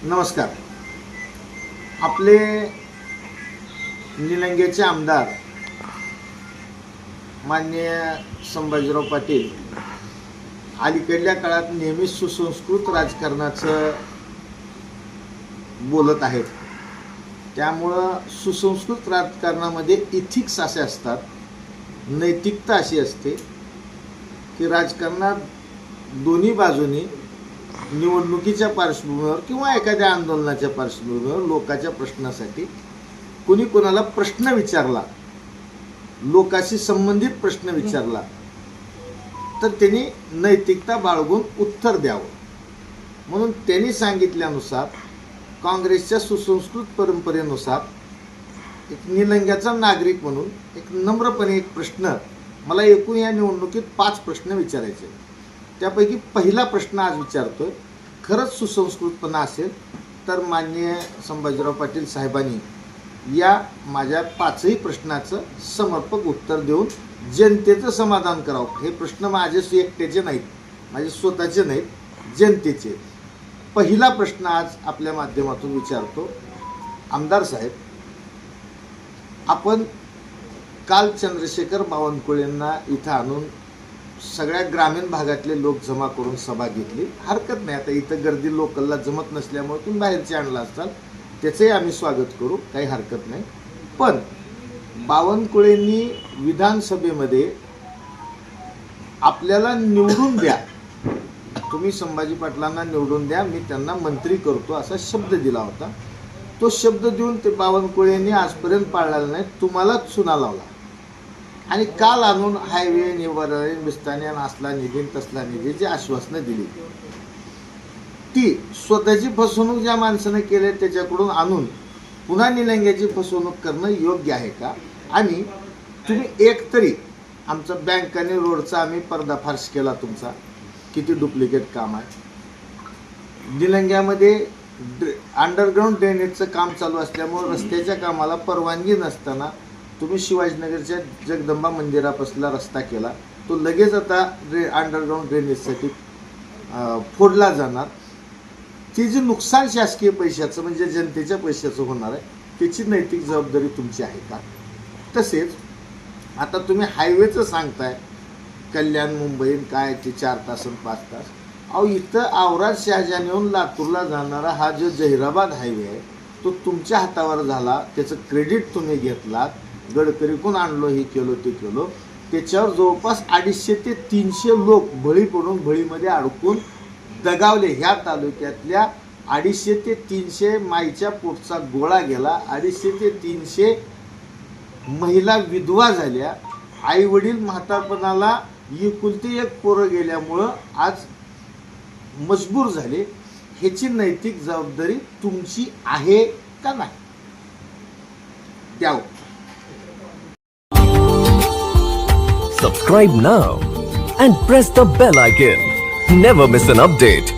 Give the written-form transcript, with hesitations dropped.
नमस्कार. आपले निलंगेचे आमदार माननीय संभाजीराव पाटील अलीकडल्या काळात नेहमी सुसंस्कृत राजकारणाचं बोलत आहेत. त्यामुळं सुसंस्कृत राजकारणामध्ये इथिक्स असे असतात, नैतिकता अशी असते की राजकारणात दोन्ही बाजूनी निवडणुकीच्या पार्श्वभूमीवर किंवा एखाद्या आंदोलनाच्या पार्श्वभूमीवर लोकांच्या प्रश्नासाठी कोणी कोणाला प्रश्न विचारला, लोकांशी संबंधित प्रश्न विचारला तर त्यांनी नैतिकता बाळगून उत्तर द्यावं. म्हणून त्यांनी सांगितल्यानुसार काँग्रेसच्या सुसंस्कृत परंपरेनुसार एक निलंग्याचा नागरिक म्हणून एक नम्रपणे एक प्रश्न मला एकूण या निवडणुकीत 5 प्रश्न विचारायचे. त्यापैकी पहिला प्रश्न आज विचारतोय. खरंच सुसंस्कृतपणा असेल तर माननीय संभाजीराव पाटील साहेबांनी या माझ्या 5ही प्रश्नाचं समर्पक उत्तर देऊन जनतेचं समाधान करावं. हे प्रश्न माझे एकट्याचे नाहीत, माझे स्वतःचे नाहीत, जनतेचे. पहिला प्रश्न आज आपल्या माध्यमातून विचारतो. आमदार साहेब, आपण काल चंद्रशेखर बावनकुळेंना इथं आणून सगळ्या ग्रामीण भागातले लोक जमा करून सभा घेतली. हरकत नाही, आता इथं गर्दी लोकलला जमत नसल्यामुळे तुम्ही बाहेरचे आणला असताल, त्याचंही आम्ही स्वागत करू, काही हरकत नाही. पण बावनकुळेंनी विधानसभेमध्ये आपल्याला निवडून द्या, तुम्ही संभाजी पाटलांना निवडून द्या, मी त्यांना मंत्री करतो असा शब्द दिला होता. तो शब्द देऊन ते बावनकुळेंनी आजपर्यंत पाळलेला नाही, तुम्हालाच चुना लावला. आणि काल आणून हायवे निवारण बिस्तानी असला निधी तसला निधी जी आश्वासनं दिली ती स्वतःची फसवणूक ज्या माणसानं केली त्याच्याकडून आणून पुन्हा निलंग्याची फसवणूक करणं योग्य आहे का? आणि तुम्ही एकतरी आमचा बँकाने रोडचा आम्ही पर्दाफाश केला, तुमचा किती डुप्लिकेट काम आहे. निलंग्यामध्ये अंडरग्राऊंड ड्रेनेजचं काम चालू असल्यामुळे रस्त्याच्या कामाला परवानगी नसताना तुम्ही शिवाजीनगरच्या जगदंबा मंदिरापासला रस्ता केला, तो लगेच आता अंडरग्राऊंड ड्रेनेजसाठी फोडला जाणार. ती जी नुकसान शासकीय पैशाचं म्हणजे जनतेच्या पैशाचं होणार आहे त्याची नैतिक जबाबदारी तुमची आहे का? तसेच आता तुम्ही हायवेचं सांगताय, कल्याण मुंबई काय ते 4 तास आणि 5 तास. अहो, इथं औराद शहाजानेहून लातूरला जाणारा हा जो जहिराबाद हायवे आहे तो तुमच्या हातावर झाला, त्याचं क्रेडिट तुम्ही घेतलात, गडकरीकडून आणलो, हे केलो ते केलो. त्याच्यावर जवळपास 250 ते 300 लोक बळी पडून बळीमध्ये अडकून दगावले. ह्या तालुक्यातल्या 250 ते 300 माईच्या पोटचा गोळा गेला, 250 ते 300 महिला विधवा झाल्या, आई वडील म्हातारपणाला एकुलती एक पोरं गेल्यामुळं आज मजबूर झाले. ह्याची नैतिक जबाबदारी तुमची आहे का नाही? द्यावं. Subscribe now and press the bell icon. Never miss an update.